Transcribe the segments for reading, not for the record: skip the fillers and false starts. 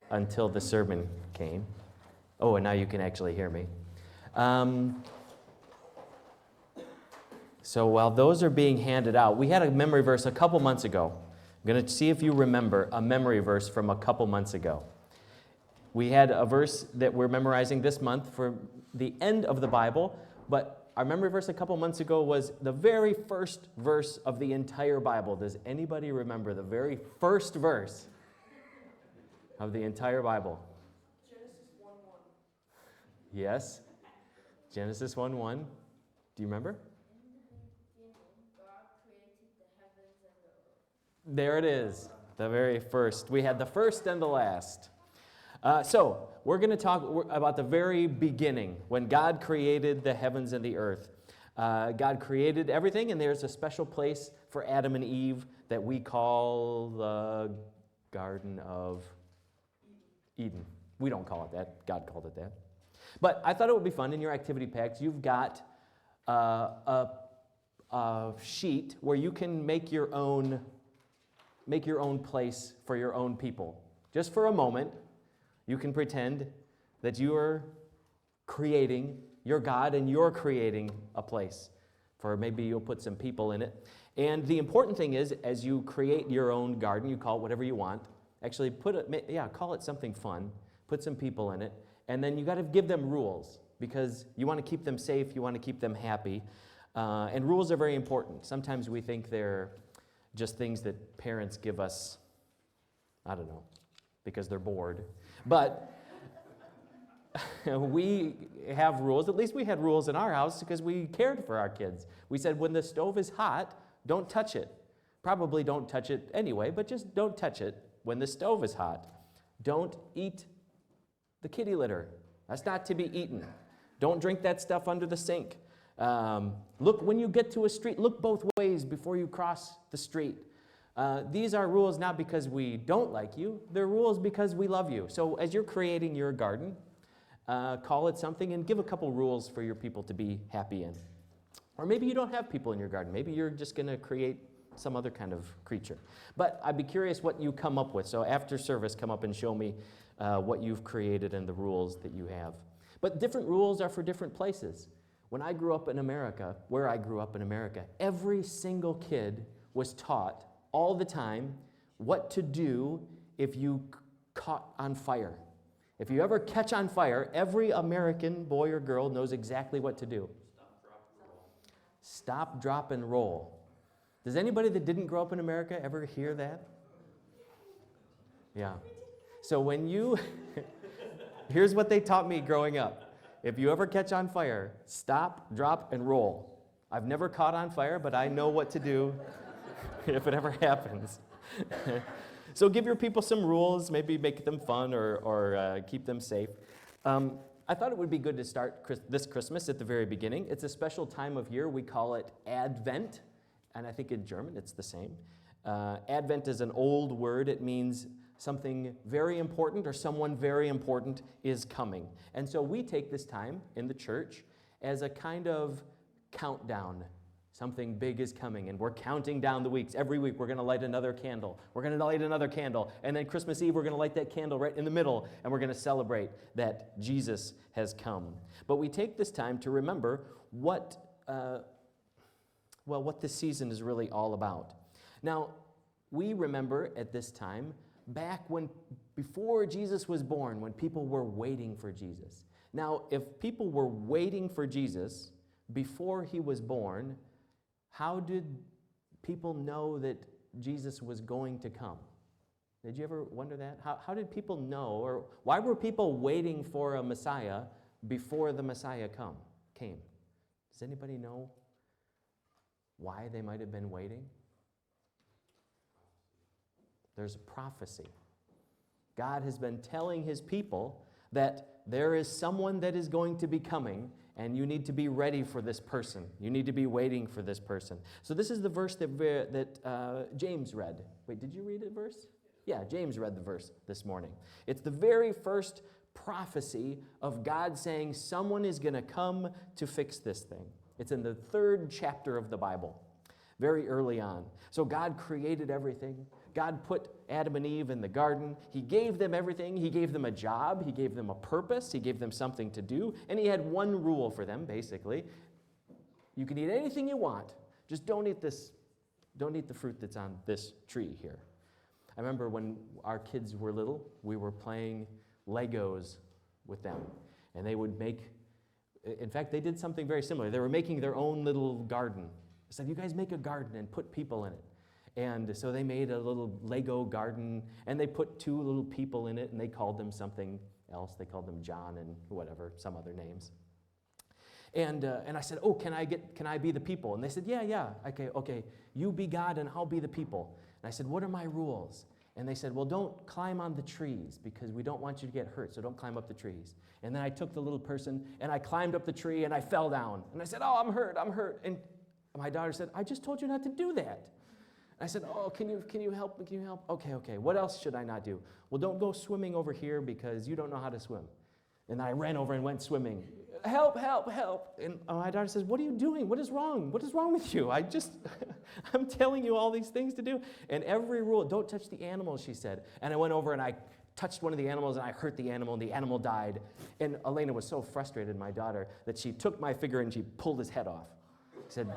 until the sermon came. Oh, and now you can actually hear me. So while those are being handed out, we had a memory verse a couple months ago. I'm going to see if you remember a memory verse from a couple months ago. We had a verse that we're memorizing this month for the end of the Bible, but our memory verse a couple months ago was the very first verse of the entire Bible. Does anybody remember the very first verse of the entire Bible? Genesis 1:1. Yes. Genesis 1:1. Do you remember? God created the heavens and the earth. There it is. The very first. We had the first and the last. So we're going to talk about the very beginning, when God created the heavens and the earth. God created everything, and there's a special place for Adam and Eve that we call the Garden of Eden. We don't call it that. God called it that. But I thought it would be fun in your activity packs. You've got a sheet where you can make your own place for your own people. Just for a moment, you can pretend that you are creating your God and you're creating a place. For maybe you'll put some people in it. And the important thing is, as you create your own garden, you call it whatever you want. Actually, call it something fun. Put some people in it. And then you got to give them rules, because you want to keep them safe, you want to keep them happy. And rules are very important. Sometimes we think they're just things that parents give us, I don't know, because they're bored. But we have rules. At least we had rules in our house because we cared for our kids. We said, when the stove is hot, don't touch it. Probably don't touch it anyway, but just don't touch it when the stove is hot. Don't eat the kitty litter. That's not to be eaten. Don't drink that stuff under the sink. Look, when you get to a street, look both ways before you cross the street. These are rules not because we don't like you. They're rules because we love you. So as you're creating your garden, call it something and give a couple rules for your people to be happy in. Or maybe you don't have people in your garden. Maybe you're just going to create some other kind of creature. But I'd be curious what you come up with. So after service, come up and show me what you've created and the rules that you have. But different rules are for different places. When I grew up in America, where I grew up in America, every single kid was taught all the time what to do if you caught on fire. If you ever catch on fire, every American boy or girl knows exactly what to do. Stop, drop, and roll. Does anybody that didn't grow up in America ever hear that? Yeah. So when you, here's what they taught me growing up. If you ever catch on fire, stop, drop, and roll. I've never caught on fire, but I know what to do if it ever happens. So give your people some rules, maybe make them fun or keep them safe. I thought it would be good to start this Christmas at the very beginning. It's a special time of year. We call it Advent, and I think in German it's the same. Advent is an old word. It means something very important or someone very important is coming. And so we take this time in the church as a kind of countdown. Something big is coming, and we're counting down the weeks. Every week we're going to light another candle. We're going to light another candle. And then Christmas Eve we're going to light that candle right in the middle, and we're going to celebrate that Jesus has come. But we take this time to remember what this season is really all about. Now, we remember at this time back before Jesus was born, when people were waiting for Jesus. Now, if people were waiting for Jesus before he was born, how did people know that Jesus was going to come? Did you ever wonder that? How did people know, or why were people waiting for a Messiah before the Messiah came? Does anybody know why they might have been waiting? There's a prophecy. God has been telling his people that there is someone that is going to be coming, and you need to be ready for this person. You need to be waiting for this person. So this is the verse that James read. Wait, did you read a verse? Yeah, James read the verse this morning. It's the very first prophecy of God saying someone is going to come to fix this thing. It's in the 3rd chapter of the Bible, very early on. So God created everything. God put Adam and Eve in the garden. He gave them everything. He gave them a job. He gave them a purpose. He gave them something to do. And he had one rule for them, basically. You can eat anything you want. Just don't eat this. Don't eat the fruit that's on this tree here. I remember when our kids were little, we were playing Legos with them. And they would make, in fact, they did something very similar. They were making their own little garden. I said, you guys make a garden and put people in it. And so they made a little Lego garden, and they put 2 little people in it, and they called them something else. They called them John and whatever, some other names. And I said, oh, can I be the people? And they said, yeah, okay, you be God and I'll be the people. And I said, what are my rules? And they said, well, don't climb on the trees because we don't want you to get hurt, so don't climb up the trees. And then I took the little person and I climbed up the tree and I fell down. And I said, oh, I'm hurt. And my daughter said, I just told you not to do that. And I said, oh, can you help? Can you help? Okay, what else should I not do? Well, don't go swimming over here because you don't know how to swim. And I ran over and went swimming. Help. And my daughter says, what are you doing? What is wrong? What is wrong with you? I'm telling you all these things to do. And every rule, don't touch the animals, she said. And I went over and I touched one of the animals and I hurt the animal and the animal died. And Elena was so frustrated, my daughter, that she took my finger and she pulled his head off. She said,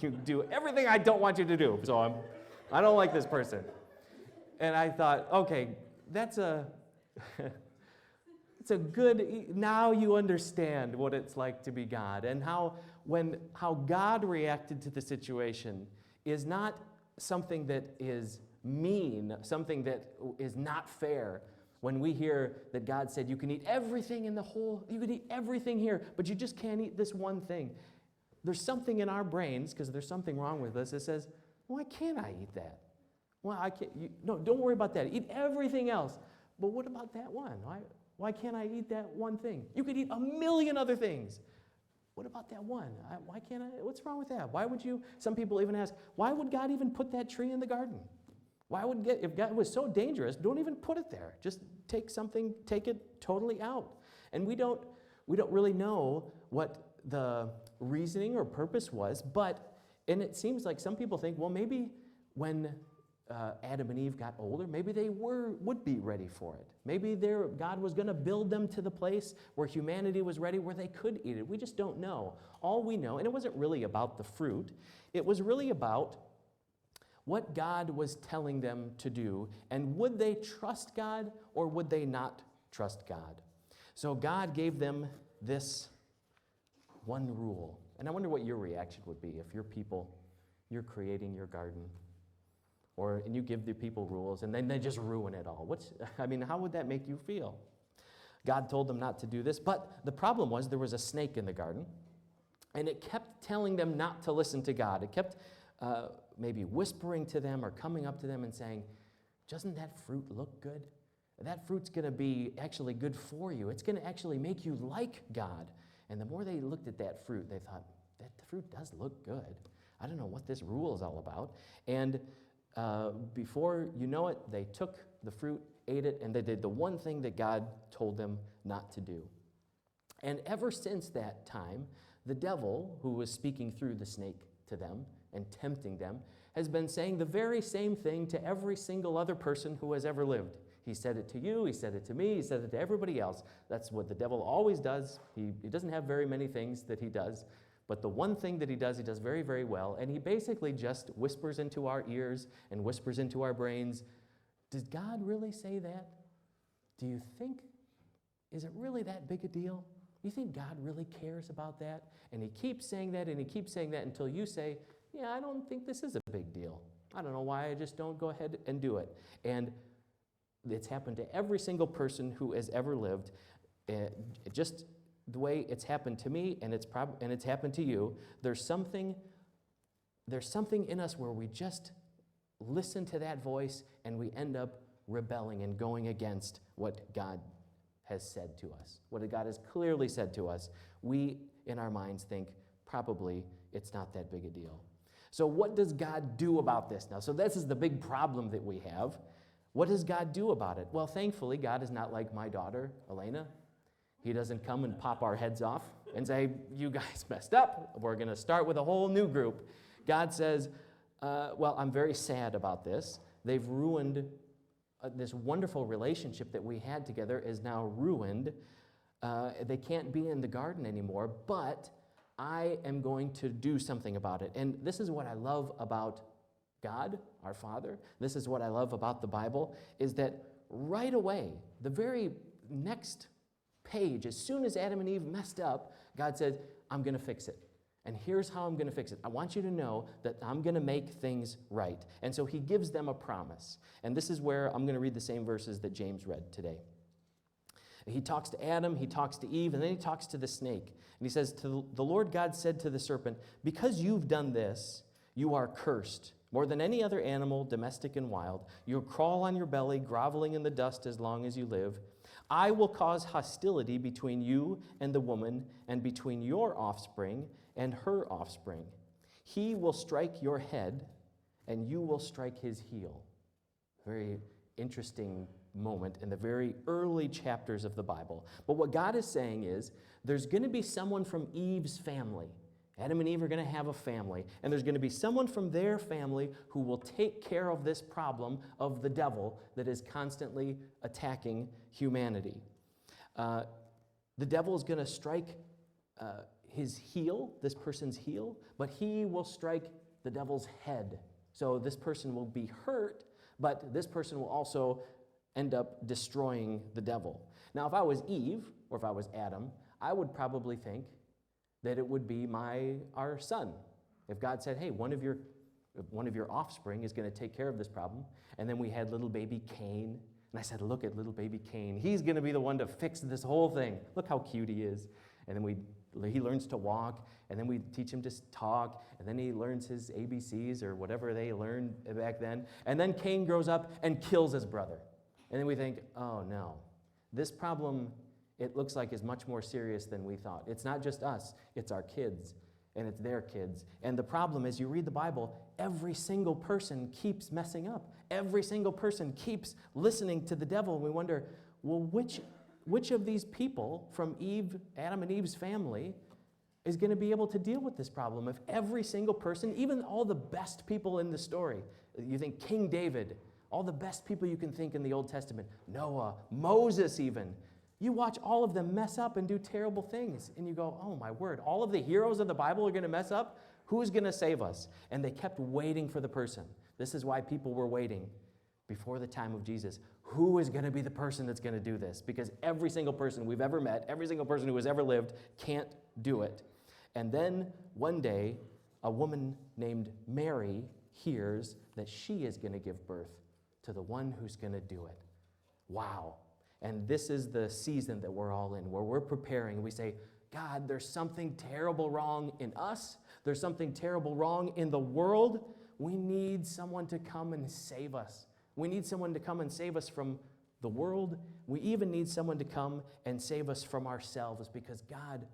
you do everything I don't want you to do. So I don't like this person. And I thought, okay, it's a good, now you understand what it's like to be God, and how God reacted to the situation is not something that is mean, something that is not fair. When we hear that God said, you can eat everything you can eat everything here, but you just can't eat this one thing. There's something in our brains, because there's something wrong with us, that says, why can't I eat that? Well, I can't, no, don't worry about that. Eat everything else. But what about that one? Why can't I eat that one thing? You could eat a million other things. What about that one? Why can't I? What's wrong with that? Why would you? Some people even ask, why would God even put that tree in the garden? If God was so dangerous, don't even put it there. Just take it totally out. And we don't really know what the reasoning or purpose was, and it seems like some people think, well, maybe when Adam and Eve got older, maybe they would be ready for it. Maybe God was going to build them to the place where humanity was ready, where they could eat it. We just don't know. All we know, and it wasn't really about the fruit, it was really about what God was telling them to do, and would they trust God or would they not trust God? So God gave them this one rule. And I wonder what your reaction would be if you're creating your garden, and you give the people rules, and then they just ruin it all. How would that make you feel? God told them not to do this, but the problem was there was a snake in the garden, and it kept telling them not to listen to God. It kept maybe whispering to them or coming up to them and saying, doesn't that fruit look good? That fruit's going to be actually good for you. It's going to actually make you like God. And the more they looked at that fruit, they thought, that fruit does look good. I don't know what this rule is all about. And before you know it, they took the fruit, ate it, and they did the one thing that God told them not to do. And ever since that time, the devil, who was speaking through the snake to them and tempting them, has been saying the very same thing to every single other person who has ever lived. He said it to you, he said it to me, he said it to everybody else. That's what the devil always does. He doesn't have very many things that he does, but the one thing that he does very, very well, and he basically just whispers into our ears and whispers into our brains, did God really say that? Do you think, is it really that big a deal? Do you think God really cares about that? And he keeps saying that, and he keeps saying that until you say, yeah, I don't think this is a big deal. I don't know why I just don't go ahead and do it. And it's happened to every single person who has ever lived. Just the way it's happened to me, and it's happened to you. There's something in us where we just listen to that voice, and we end up rebelling and going against what God has said to us, what God has clearly said to us. We, in our minds, think probably it's not that big a deal. So what does God do about this now? So this is the big problem that we have. What does God do about it? Well, thankfully, God is not like my daughter, Elena. He doesn't come and pop our heads off and say, you guys messed up. We're going to start with a whole new group. God says, Well, I'm very sad about this. They've ruined this wonderful relationship that we had together is now ruined. They can't be in the garden anymore, but I am going to do something about it. And this is what I love about God, our Father. This is what I love about the Bible, is that right away, the very next page, as soon as Adam and Eve messed up, God said, I'm going to fix it. And here's how I'm going to fix it. I want you to know that I'm going to make things right. And so he gives them a promise. And this is where I'm going to read the same verses that James read today. He talks to Adam, he talks to Eve, and then he talks to the snake. And he says, the Lord God said to the serpent, because you've done this, you are cursed. More than any other animal, domestic and wild, you'll crawl on your belly, groveling in the dust as long as you live. I will cause hostility between you and the woman, and between your offspring and her offspring. He will strike your head, and you will strike his heel. Very interesting moment in the very early chapters of the Bible. But what God is saying is, there's going to be someone from Eve's family. Adam and Eve are going to have a family, and there's going to be someone from their family who will take care of this problem of the devil that is constantly attacking humanity. The devil is going to strike his heel, this person's heel, but he will strike the devil's head. So this person will be hurt, but this person will also end up destroying the devil. Now, if I was Eve, or if I was Adam, I would probably think that it would be our son. If God said, hey, one of your offspring is going to take care of this problem, and then we had little baby Cain, and I said, look at little baby Cain. He's going to be the one to fix this whole thing. Look how cute he is. And then he learns to walk, and then we teach him to talk, and then he learns his ABCs or whatever they learned back then. And then Cain grows up and kills his brother. And then we think, oh no, this problem, it looks like is much more serious than we thought. It's not just us, it's our kids, and it's their kids. And the problem is, you read the Bible, every single person keeps messing up. Every single person keeps listening to the devil, and we wonder, well, which of these people from Adam and Eve's family is going to be able to deal with this problem? If every single person, even all the best people in the story, you think King David, all the best people you can think in the Old Testament, Noah, Moses even, you watch all of them mess up and do terrible things, and you go, oh my word, all of the heroes of the Bible are going to mess up? Who's going to save us? And they kept waiting for the person. This is why people were waiting before the time of Jesus. Who is going to be the person that's going to do this? Because every single person we've ever met, every single person who has ever lived can't do it. And then one day, a woman named Mary hears that she is going to give birth to the one who's going to do it. Wow. And this is the season that we're all in, where we're preparing. We say, God, there's something terrible wrong in us. There's something terrible wrong in the world. We need someone to come and save us. We need someone to come and save us from the world. We even need someone to come and save us from ourselves, because God,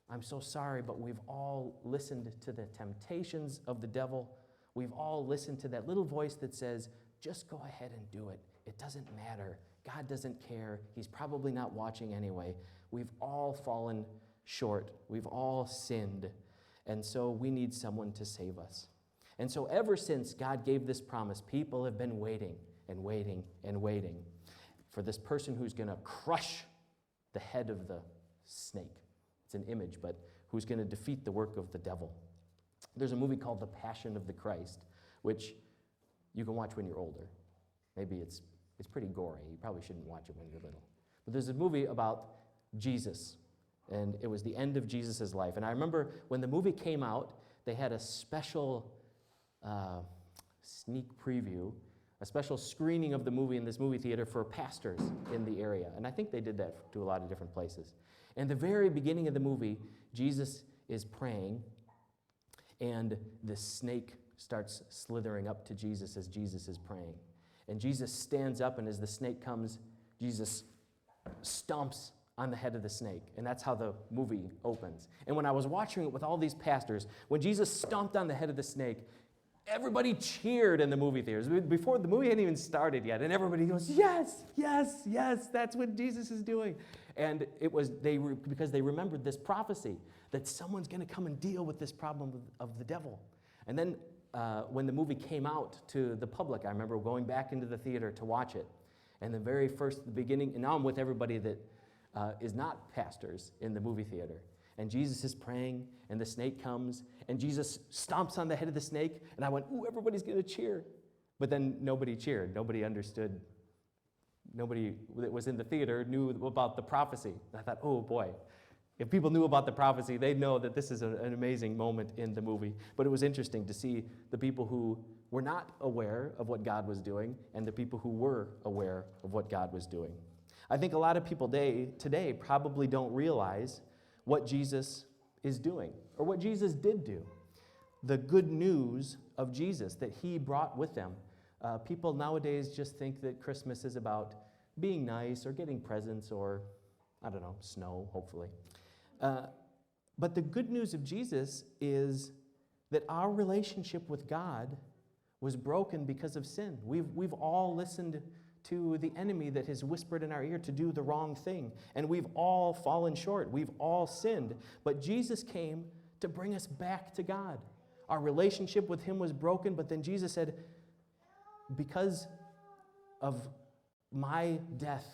I'm so sorry, but we've all listened to the temptations of the devil. We've all listened to that little voice that says, just go ahead and do it. It doesn't matter. God doesn't care. He's probably not watching anyway. We've all fallen short. We've all sinned. And so we need someone to save us. And so ever since God gave this promise, people have been waiting and waiting and waiting for this person who's going to crush the head of the snake. It's an image, but who's going to defeat the work of the devil. There's a movie called The Passion of the Christ, which you can watch when you're older. Maybe it's pretty gory. You probably shouldn't watch it when you're little. But there's a movie about Jesus, and it was the end of Jesus' life. And I remember when the movie came out, they had a special sneak preview, a special screening of the movie in this movie theater for pastors in the area. And I think they did that to a lot of different places. In the very beginning of the movie, Jesus is praying, and the snake starts slithering up to Jesus as Jesus is praying. And Jesus stands up, and as the snake comes, Jesus stomps on the head of the snake. And that's how the movie opens. And when I was watching it with all these pastors, when Jesus stomped on the head of the snake, everybody cheered in the movie theaters. Before the movie hadn't even started yet, and everybody goes, yes, yes, yes, that's what Jesus is doing. And it was because they remembered this prophecy that someone's going to come and deal with this problem of the devil. And then when the movie came out to the public, I remember going back into the theater to watch it. And the beginning, and now I'm with everybody that is not pastors in the movie theater. And Jesus is praying, and the snake comes, and Jesus stomps on the head of the snake, and I went, ooh, everybody's going to cheer. But then nobody cheered. Nobody understood. Nobody that was in the theater knew about the prophecy. And I thought, oh boy, if people knew about the prophecy, they'd know that this is an amazing moment in the movie. But it was interesting to see the people who were not aware of what God was doing and the people who were aware of what God was doing. I think a lot of people today probably don't realize what Jesus is doing or what Jesus did do. The good news of Jesus that he brought with him. People nowadays just think that Christmas is about being nice or getting presents or, I don't know, snow, hopefully. But the good news of Jesus is that our relationship with God was broken because of sin. We've all listened to the enemy that has whispered in our ear to do the wrong thing. And we've all fallen short. We've all sinned. But Jesus came to bring us back to God. Our relationship with him was broken, but then Jesus said, because of my death,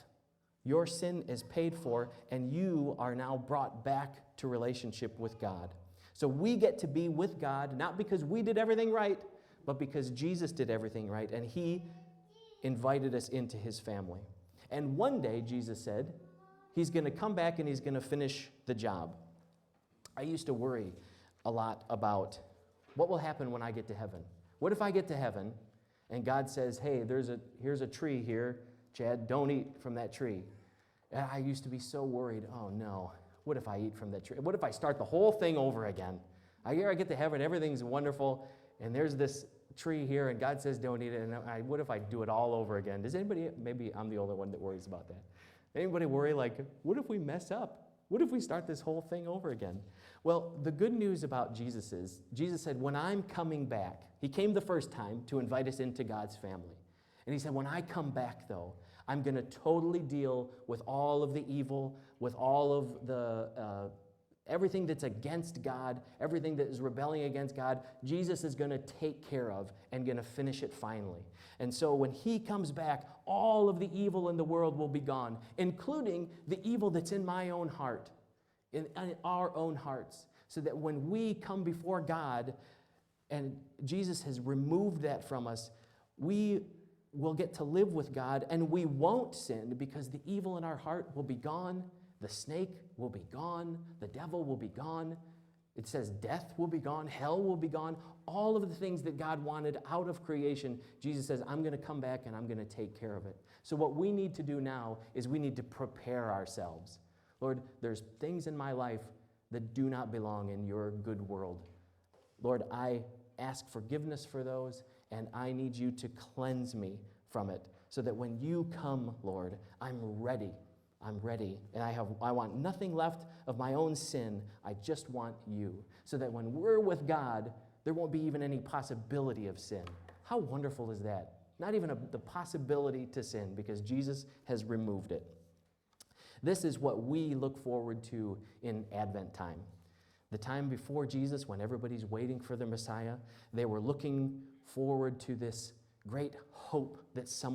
your sin is paid for, and you are now brought back to relationship with God. So we get to be with God, not because we did everything right, but because Jesus did everything right, and he invited us into his family. And one day, Jesus said, he's going to come back and he's going to finish the job. I used to worry a lot about what will happen when I get to heaven. What if I get to heaven and God says, hey, here's a tree here, Chad, don't eat from that tree. And I used to be so worried, oh no, what if I eat from that tree? What if I start the whole thing over again? I get to heaven, everything's wonderful, and there's this tree here, and God says don't eat it, and what if I do it all over again? Does anybody, maybe I'm the only one that worries about that. Anybody worry like, what if we mess up? What if we start this whole thing over again? Well, the good news about Jesus is, Jesus said, when I'm coming back, he came the first time to invite us into God's family. And he said, when I come back, though, I'm going to totally deal with all of the evil, with all of the everything that's against God, everything that is rebelling against God. Jesus is going to take care of and going to finish it finally. And so when he comes back, all of the evil in the world will be gone, including the evil that's in my own heart, in our own hearts, so that when we come before God and Jesus has removed that from us, we will get to live with God, and we won't sin because the evil in our heart will be gone. The snake will be gone. The devil will be gone. It says death will be gone. Hell will be gone. All of the things that God wanted out of creation, Jesus says, I'm going to come back and I'm going to take care of it. So what we need to do now is we need to prepare ourselves. Lord, there's things in my life that do not belong in your good world. Lord, I ask forgiveness for those, and I need you to cleanse me from it so that when you come, Lord, I'm ready. I'm ready, and I want nothing left of my own sin. I just want you, so that when we're with God, there won't be even any possibility of sin. How wonderful is that? Not even the possibility to sin, because Jesus has removed it. This is what we look forward to in Advent time. The time before Jesus, when everybody's waiting for the Messiah, they were looking forward to this great hope that someone